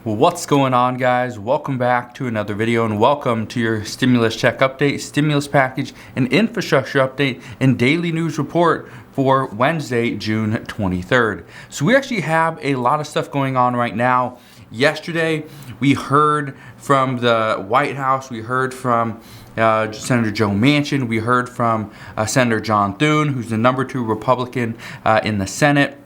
Well, what's going on, guys? Welcome back to another video, and welcome to your stimulus check update, stimulus package, and infrastructure update and daily news report for Wednesday, June 23rd. So we actually have a lot of stuff going on right now. Yesterday, we heard from the White House, we heard from Senator Joe Manchin, we heard from Senator John Thune, who's the number 2 Republican in the Senate.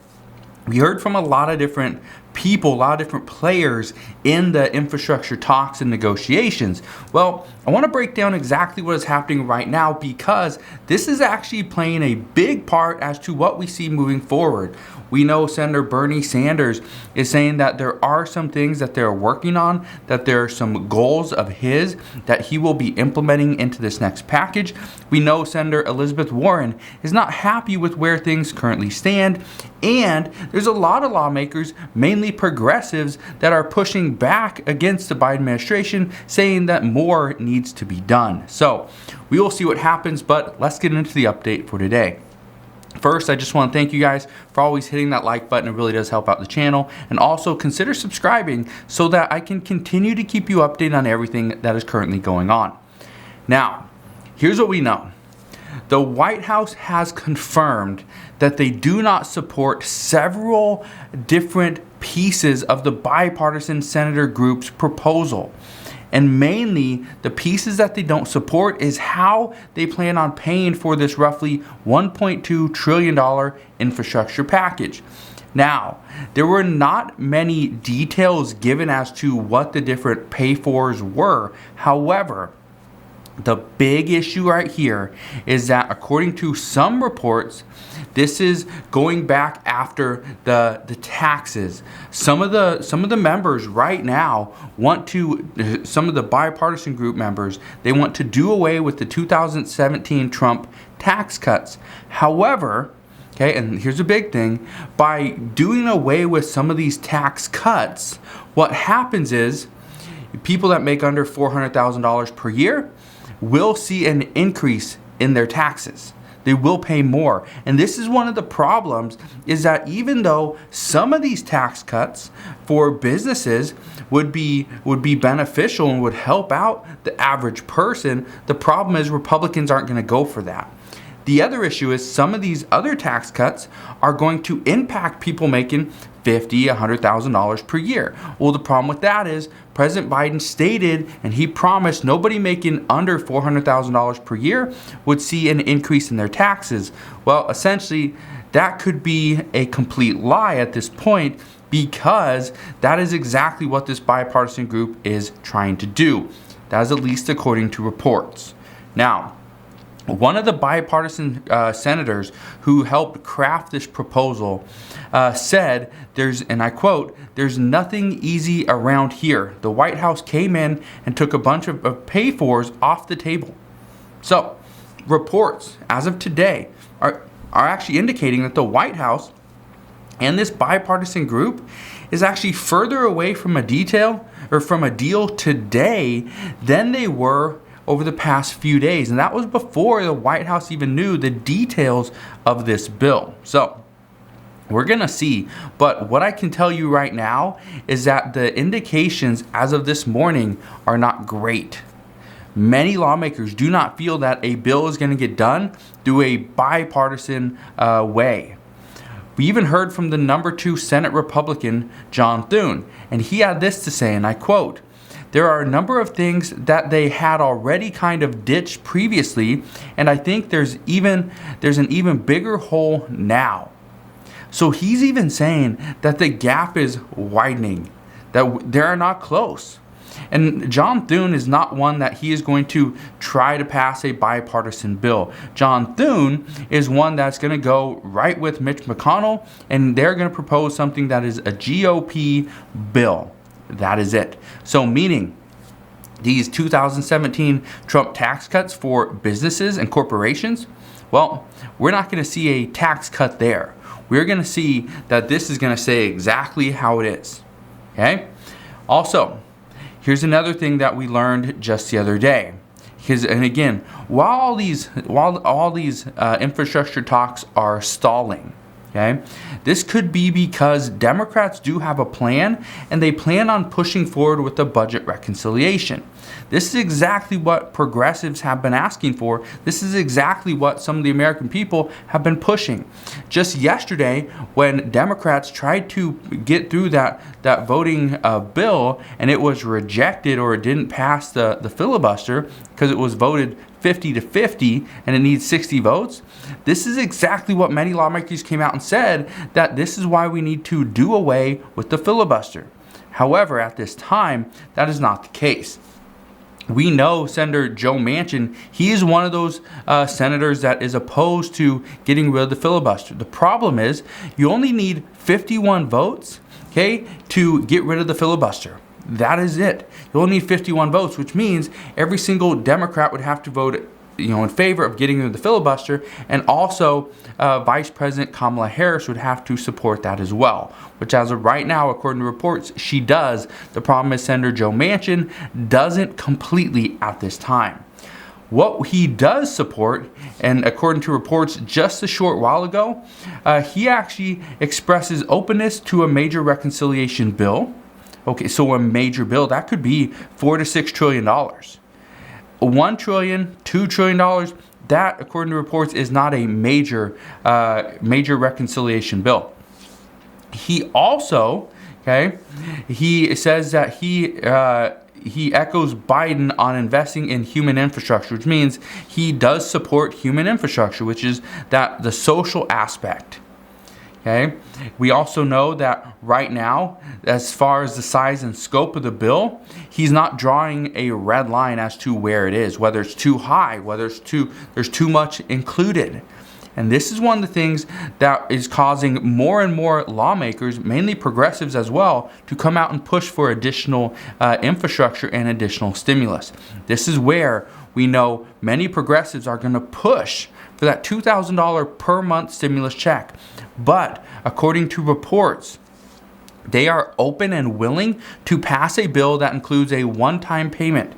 We heard from a lot of different people, a lot of different players in the infrastructure talks and negotiations. Well, I want to break down exactly what is happening right now, because this is actually playing a big part as to what we see moving forward. We know Senator Bernie Sanders is saying that there are some things that they're working on, that there are some goals of his that he will be implementing into this next package. We know Senator Elizabeth Warren is not happy with where things currently stand, and there's a lot of lawmakers, mainly progressives, that are pushing back against the Biden administration, saying that more needs to be done. So we will see what happens, but let's get into the update for today. First, I just want to thank you guys for always hitting that like button. It really does help out the channel. And also consider subscribing so that I can continue to keep you updated on everything that is currently going on. Now, here's what we know. The White House has confirmed that they do not support several different pieces of the bipartisan senator group's proposal. And mainly, the pieces that they don't support is how they plan on paying for this roughly $1.2 trillion infrastructure package. Now, there were not many details given as to what the different pay-fors were. However, the big issue right here is that, according to some reports, this is going back after the taxes. Some of the members right now want to, some of the bipartisan group members, they want to do away with the 2017 Trump tax cuts. However, okay, and here's a big thing, by doing away with some of these tax cuts, what happens is people that make under $400,000 per year will see an increase in their taxes. They will pay more. And this is one of the problems, is that even though some of these tax cuts for businesses would be beneficial and would help out the average person, the problem is Republicans aren't going to go for that. The other issue is some of these other tax cuts are going to impact people making $50,000, $100,000 per year. Well, the problem with that is President Biden stated, and he promised, nobody making under $400,000 per year would see an increase in their taxes. Well, essentially, that could be a complete lie at this point, because that is exactly what this bipartisan group is trying to do. That is at least according to reports. Now, one of the bipartisan senators who helped craft this proposal said, and I quote, "There's nothing easy around here. The White House came in and took a bunch of pay-fors off the table." So, reports as of today are actually indicating that the White House and this bipartisan group is actually further away from a deal today than they were over the past few days. And that was before the White House even knew the details of this bill. So we're going to see. But what I can tell you right now is that the indications as of this morning are not great. Many lawmakers do not feel that a bill is going to get done through a bipartisan way. We even heard from the number 2 Senate Republican, John Thune, and he had this to say, and I quote, "There are a number of things that they had already kind of ditched previously, and I think there's an even bigger hole now." So he's even saying that the gap is widening, that they are not close. And John Thune is not one that he is going to try to pass a bipartisan bill. John Thune is one that's going to go right with Mitch McConnell, and they're going to propose something that is a GOP bill. That is it. So meaning these 2017 Trump tax cuts for businesses and corporations, well, we're not going to see a tax cut there. We're going to see that this is going to say exactly how it is. Okay? Also, here's another thing that we learned just the other day. And again, while all these infrastructure talks are stalling, Okay, this could be because Democrats do have a plan and they plan on pushing forward with the budget reconciliation. This is exactly what progressives have been asking for. This is exactly what some of the American people have been pushing. Just yesterday, when Democrats tried to get through that voting bill and it was rejected, or it didn't pass the filibuster because it was voted 50-50 and it needs 60 votes. This is exactly what many lawmakers came out and said, that this is why we need to do away with the filibuster. However, at this time, that is not the case. We know Senator Joe Manchin, he is one of those senators that is opposed to getting rid of the filibuster. The problem is you only need 51 votes, okay, to get rid of the filibuster. That is it. You only need 51 votes, which means every single Democrat would have to vote, in favor of getting rid of the filibuster, and also Vice President Kamala Harris would have to support that as well, which as of right now, according to reports, she does. The problem is Senator Joe Manchin doesn't completely at this time. What he does support, and according to reports just a short while ago, he actually expresses openness to a major reconciliation bill. Okay, so a major bill, that could be $4 to $6 trillion. $1 trillion, $2 trillion, that, according to reports, is not a major reconciliation bill. He also, he says that he echoes Biden on investing in human infrastructure, which means he does support human infrastructure, which is the social aspect. Okay. We also know that right now, as far as the size and scope of the bill, he's not drawing a red line as to where it is, whether it's too high, whether there's too much included. And this is one of the things that is causing more and more lawmakers, mainly progressives as well, to come out and push for additional infrastructure and additional stimulus. This is where we know many progressives are going to push for that $2,000 per month stimulus check. But according to reports, they are open and willing to pass a bill that includes a one-time payment.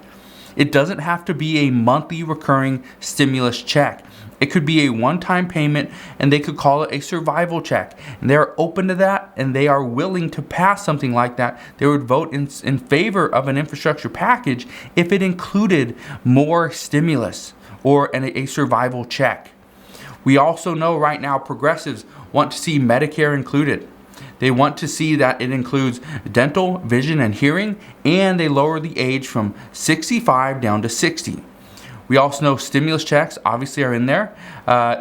It doesn't have to be a monthly recurring stimulus check. It could be a one-time payment, and they could call it a survival check. And they're open to that, and they are willing to pass something like that. They would vote in favor of an infrastructure package if it included more stimulus or a survival check. We also know right now progressives want to see Medicare included. They want to see that it includes dental, vision, and hearing, and they lower the age from 65 down to 60. We also know stimulus checks obviously are in there.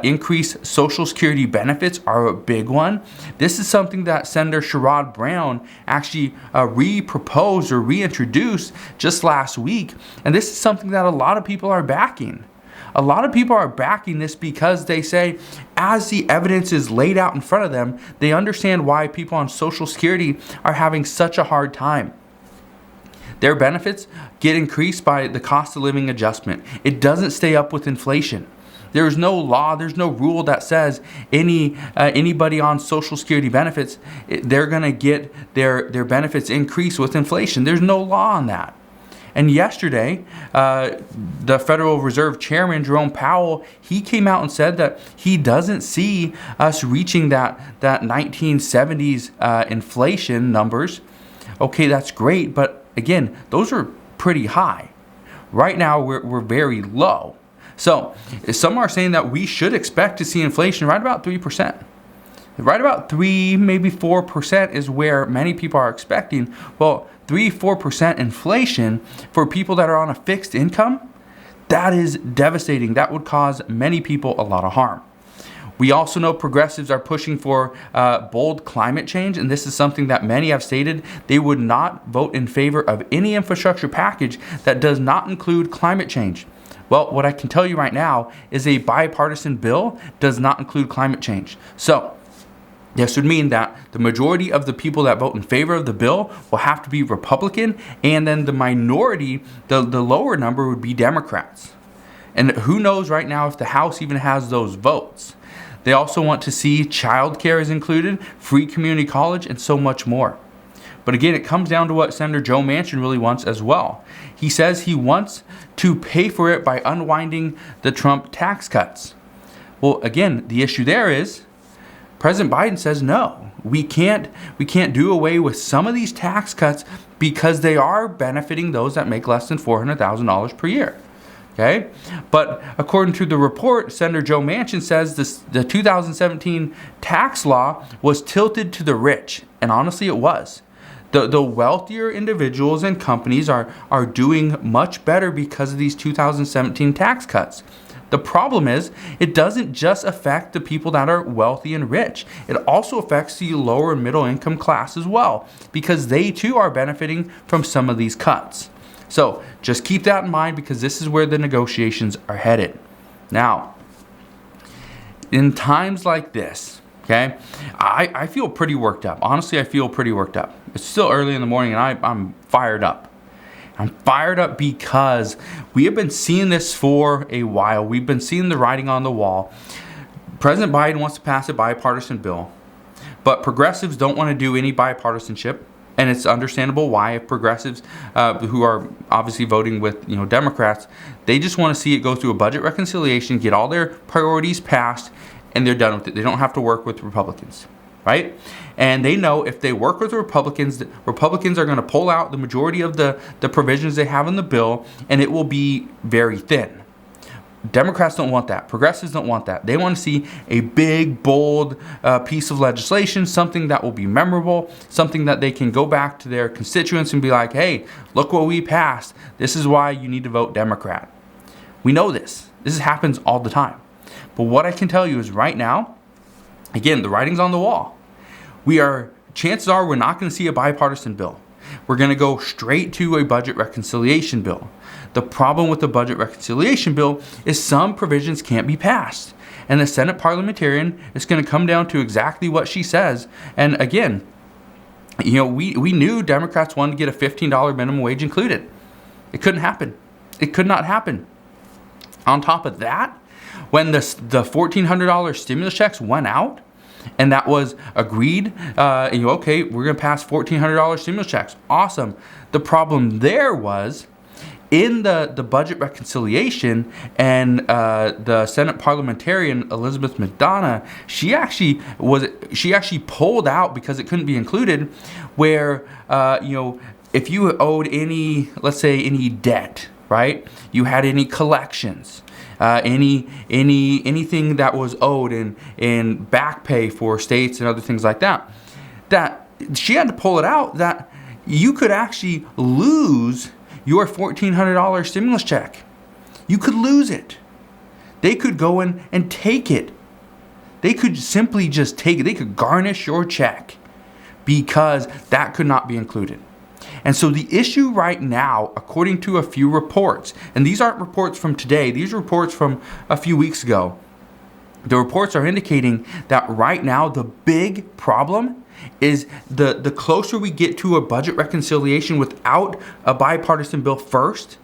Increased Social Security benefits are a big one. This is something that Senator Sherrod Brown actually re-proposed or reintroduced just last week. And this is something that a lot of people are backing. A lot of people are backing this because they say, as the evidence is laid out in front of them, they understand why people on Social Security are having such a hard time. Their benefits get increased by the cost of living adjustment. It doesn't stay up with inflation. There's no law, there's no rule that says anybody on Social Security benefits, they're going to get their benefits increased with inflation. There's no law on that. And yesterday, the Federal Reserve Chairman, Jerome Powell, he came out and said that he doesn't see us reaching that 1970s inflation numbers. Okay, that's great, but again, those are pretty high. Right now, we're very low. So some are saying that we should expect to see inflation right about 3%. Right about 3, maybe 4% is where many people are expecting. Well, 3-4% inflation for people that are on a fixed income, that is devastating. That would cause many people a lot of harm. We also know progressives are pushing for bold climate change, and this is something that many have stated they would not vote in favor of any infrastructure package that does not include climate change. Well, what I can tell you right now is a bipartisan bill does not include climate change. So this would mean that the majority of the people that vote in favor of the bill will have to be Republican, and then the minority, the lower number, would be Democrats. And who knows right now if the House even has those votes. They also want to see childcare is included, free community college, and so much more. But again, it comes down to what Senator Joe Manchin really wants as well. He says he wants to pay for it by unwinding the Trump tax cuts. Well, again, the issue there is, President Biden says no. We can't do away with some of these tax cuts because they are benefiting those that make less than $400,000 per year. Okay? But according to the report, Senator Joe Manchin says the 2017 tax law was tilted to the rich. And honestly, it was. The wealthier individuals and companies are doing much better because of these 2017 tax cuts. The problem is, it doesn't just affect the people that are wealthy and rich. It also affects the lower and middle income class as well, because they too are benefiting from some of these cuts. So just keep that in mind, because this is where the negotiations are headed. Now, in times like this, okay, I feel pretty worked up. Honestly, I feel pretty worked up. It's still early in the morning and I'm fired up. I'm fired up because we have been seeing this for a while. We've been seeing the writing on the wall. President Biden wants to pass a bipartisan bill, but progressives don't want to do any bipartisanship. And it's understandable why. If progressives who are obviously voting with Democrats, they just want to see it go through a budget reconciliation, get all their priorities passed, and they're done with it. They don't have to work with Republicans, right? And they know if they work with the Republicans are going to pull out the majority of the provisions they have in the bill, and it will be very thin. Democrats don't want that. Progressives don't want that. They want to see a big, bold piece of legislation, something that will be memorable, something that they can go back to their constituents and be like, hey, look what we passed. This is why you need to vote Democrat. We know this. This happens all the time. But what I can tell you is right now, again, the writing's on the wall. Chances are we're not going to see a bipartisan bill. We're going to go straight to a budget reconciliation bill. The problem with the budget reconciliation bill is some provisions can't be passed. And the Senate parliamentarian is going to come down to exactly what she says. And again, we knew Democrats wanted to get a $15 minimum wage included. It couldn't happen. It could not happen. On top of that, when the $1,400 stimulus checks went out, and that was agreed, okay, we're going to pass $1,400 stimulus checks. Awesome. The problem there was in the budget reconciliation, and the Senate parliamentarian Elizabeth McDonough, she actually pulled out because it couldn't be included, where if you owed any debt, right? You had any collections. Anything that was owed in back pay for states and other things like that she had to pull it out, that you could actually lose your $1,400 stimulus check. You could lose it. They could go in and take it. They could simply just take it. They could garnish your check because that could not be included. And so the issue right now, according to a few reports, and these aren't reports from today, these are reports from a few weeks ago, the reports are indicating that right now the big problem is the closer we get to a budget reconciliation without a bipartisan bill first,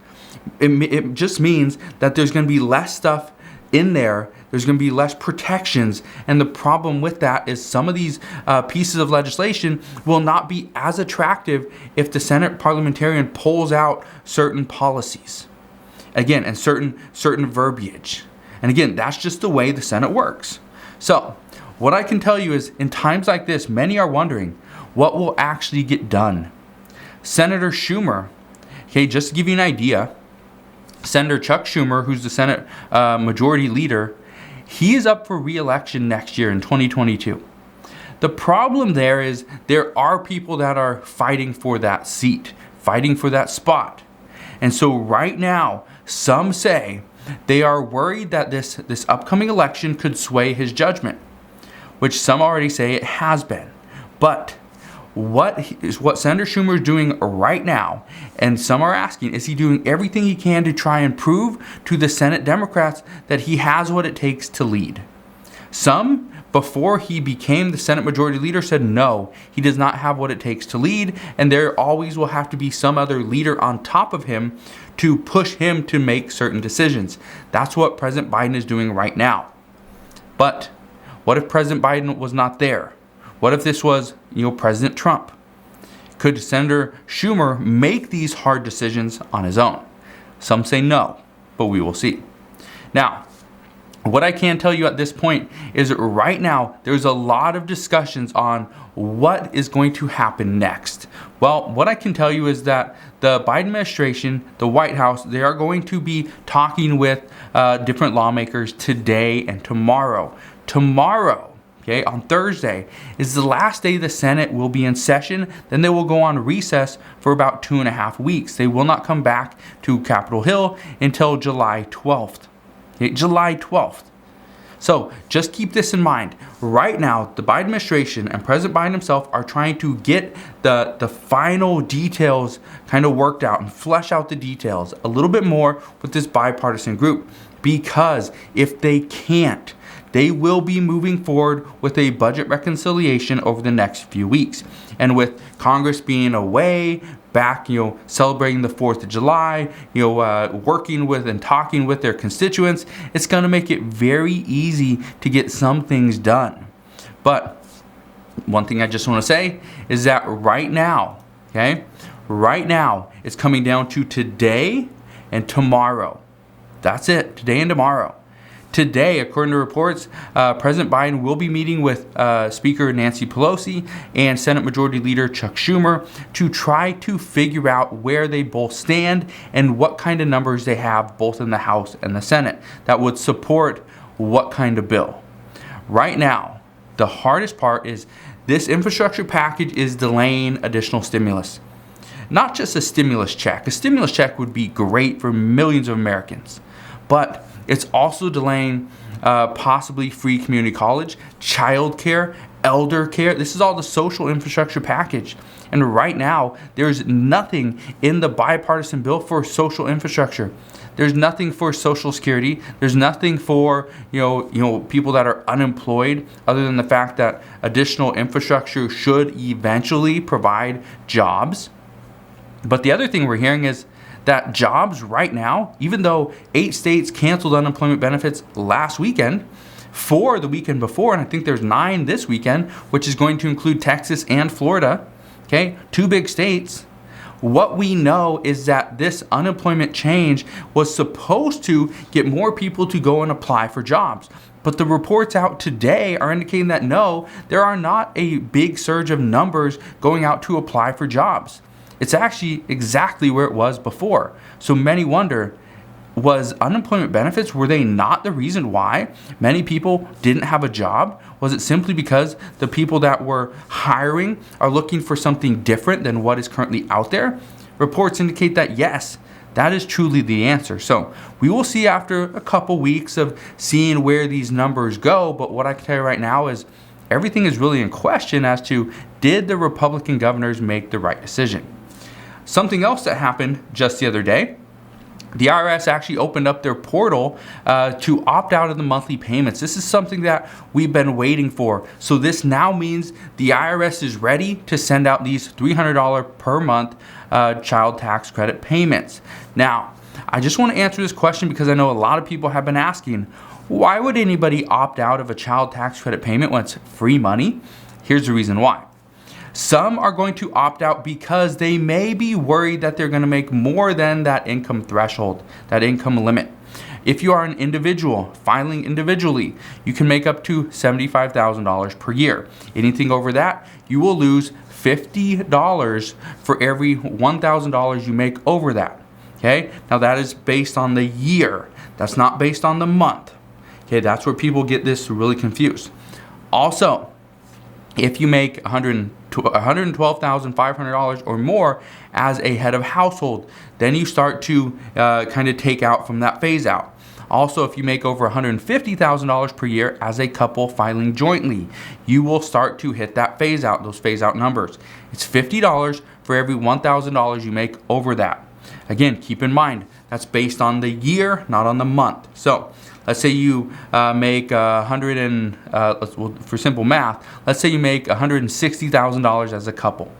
it just means that there's going to be less stuff in there. There's going to be less protections. And the problem with that is some of these pieces of legislation will not be as attractive if the Senate parliamentarian pulls out certain policies. Again, and certain verbiage. And again, that's just the way the Senate works. So what I can tell you is in times like this, many are wondering what will actually get done. Senator Schumer, okay, just to give you an idea, Senator Chuck Schumer, who's the Senate Majority Leader, he is up for re-election next year in 2022. The problem there is there are people that are fighting for that seat, fighting for that spot. And so right now, some say they are worried that this upcoming election could sway his judgment, which some already say it has been. But what Senator Schumer is doing right now, and some are asking, is he doing everything he can to try and prove to the Senate Democrats that he has what it takes to lead? Some, before he became the Senate Majority Leader, said no, he does not have what it takes to lead, and there always will have to be some other leader on top of him to push him to make certain decisions. That's what President Biden is doing right now. But what if President Biden was not there? What if this was, President Trump? Could Senator Schumer make these hard decisions on his own? Some say no, but we will see. Now, What I can tell you at this point is right now there's a lot of discussions on what is going to happen next. Well, what I can tell you is that the Biden administration, the White House, they are going to be talking with different lawmakers today and tomorrow. Tomorrow, okay, on Thursday, is the last day the Senate will be in session. Then they will go on recess for about 2.5 weeks. They will not come back to Capitol Hill until July 12th. Okay, July 12th. So just keep this in mind. Right now, the Biden administration and President Biden himself are trying to get the final details kind of worked out and flesh out the details a little bit more with this bipartisan group. Because if they can't, they will be moving forward with a budget reconciliation over the next few weeks. And with Congress being away, back, celebrating the 4th of July, working with and talking with their constituents, it's going to make it very easy to get some things done. But one thing I just want to say is that right now, it's coming down to today and tomorrow. That's it, today and tomorrow. Today, according to reports, President Biden will be meeting with Speaker Nancy Pelosi and Senate Majority Leader Chuck Schumer to try to figure out where they both stand and what kind of numbers they have both in the House and the Senate that would support what kind of bill. Right now, the hardest part is this infrastructure package is delaying additional stimulus. Not just a stimulus check. A stimulus check would be great for millions of Americans, but it's also delaying possibly free community college, child care, elder care. This is all the social infrastructure package. And right now, there's nothing in the bipartisan bill for social infrastructure. There's nothing for Social Security. There's nothing for people that are unemployed, other than the fact that additional infrastructure should eventually provide jobs. But the other thing we're hearing is that jobs right now, even though 8 states canceled unemployment benefits last weekend, 4 the weekend before, and I think there's 9 this weekend, which is going to include Texas and Florida, okay, 2 big states. What we know is that this unemployment change was supposed to get more people to go and apply for jobs. But the reports out today are indicating that no, there are not a big surge of numbers going out to apply for jobs. It's actually exactly where it was before. So many wonder, was unemployment benefits, were they not the reason why many people didn't have a job? Was it simply because the people that were hiring are looking for something different than what is currently out there? Reports indicate that yes, that is truly the answer. So we will see after a couple weeks of seeing where these numbers go. But what I can tell you right now is everything is really in question as to, did the Republican governors make the right decision? Something else that happened just the other day, the IRS actually opened up their portal to opt out of the monthly payments. This is something that we've been waiting for. So this now means the IRS is ready to send out these $300 per month child tax credit payments. Now, I just want to answer this question because I know a lot of people have been asking, why would anybody opt out of a child tax credit payment when it's free money? Here's the reason why. Some are going to opt out because they may be worried that they're going to make more than that income threshold, that income limit. If you are an individual filing individually, you can make up to $75,000 per year. Anything over that, you will lose $50 for every $1,000 you make over that. Okay, now that is based on the year. That's not based on the month. Okay, that's where people get this really confused. Also, if you make $112,500 or more as a head of household, then you start to kind of take out from that phase out. Also, if you make over $150,000 per year as a couple filing jointly, you will start to hit that phase out, those phase out numbers. It's $50 for every $1,000 you make over that. Again, keep in mind, that's based on the year, not on the month. So let's say you make for simple math, let's say you make $160,000 as a couple.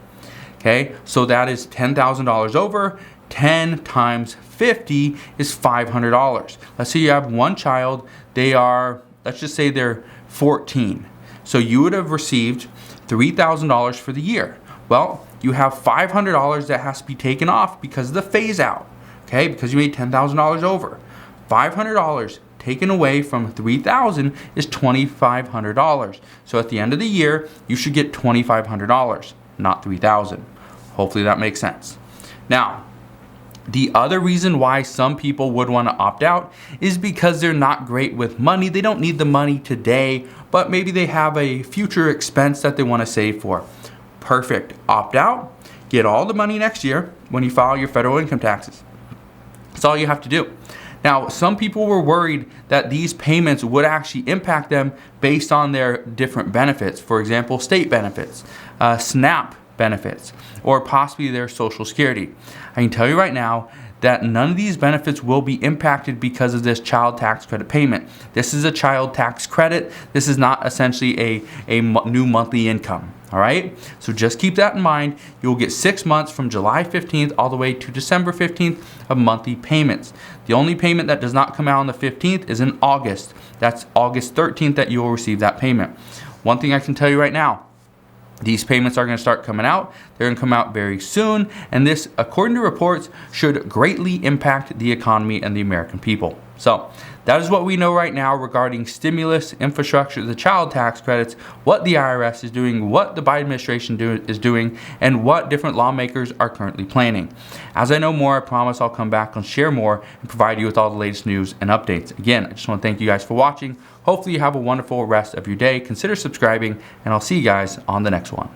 Okay, so that is $10,000 over. 10 times 50 is $500. Let's say you have one child. Let's just say they're 14. So you would have received $3,000 for the year. Well, you have $500 that has to be taken off because of the phase out. Okay, because you made $10,000 over. $500 taken away from $3,000 is $2,500. So at the end of the year, you should get $2,500, not $3,000. Hopefully that makes sense. Now, the other reason why some people would want to opt out is because they're not great with money. They don't need the money today, but maybe they have a future expense that they want to save for. Perfect. Opt out. Get all the money next year when you file your federal income taxes. That's all you have to do. Now, some people were worried that these payments would actually impact them based on their different benefits. For example, state benefits, SNAP benefits, or possibly their Social Security. I can tell you right now that none of these benefits will be impacted because of this child tax credit payment. This is a child tax credit. This is not essentially a new monthly income. All right, so just keep that in mind. You'll get 6 months from July 15th all the way to December 15th of monthly payments. The only payment that does not come out on the 15th is in August. That's August 13th that you will receive that payment. One thing I can tell you right now, these payments are going to start coming out. They're going to come out very soon. And this, according to reports, should greatly impact the economy and the American people. So that is what we know right now regarding stimulus, infrastructure, the child tax credits, what the IRS is doing, what the Biden administration is doing, and what different lawmakers are currently planning. As I know more, I promise I'll come back and share more and provide you with all the latest news and updates. Again, I just want to thank you guys for watching. Hopefully you have a wonderful rest of your day. Consider subscribing, and I'll see you guys on the next one.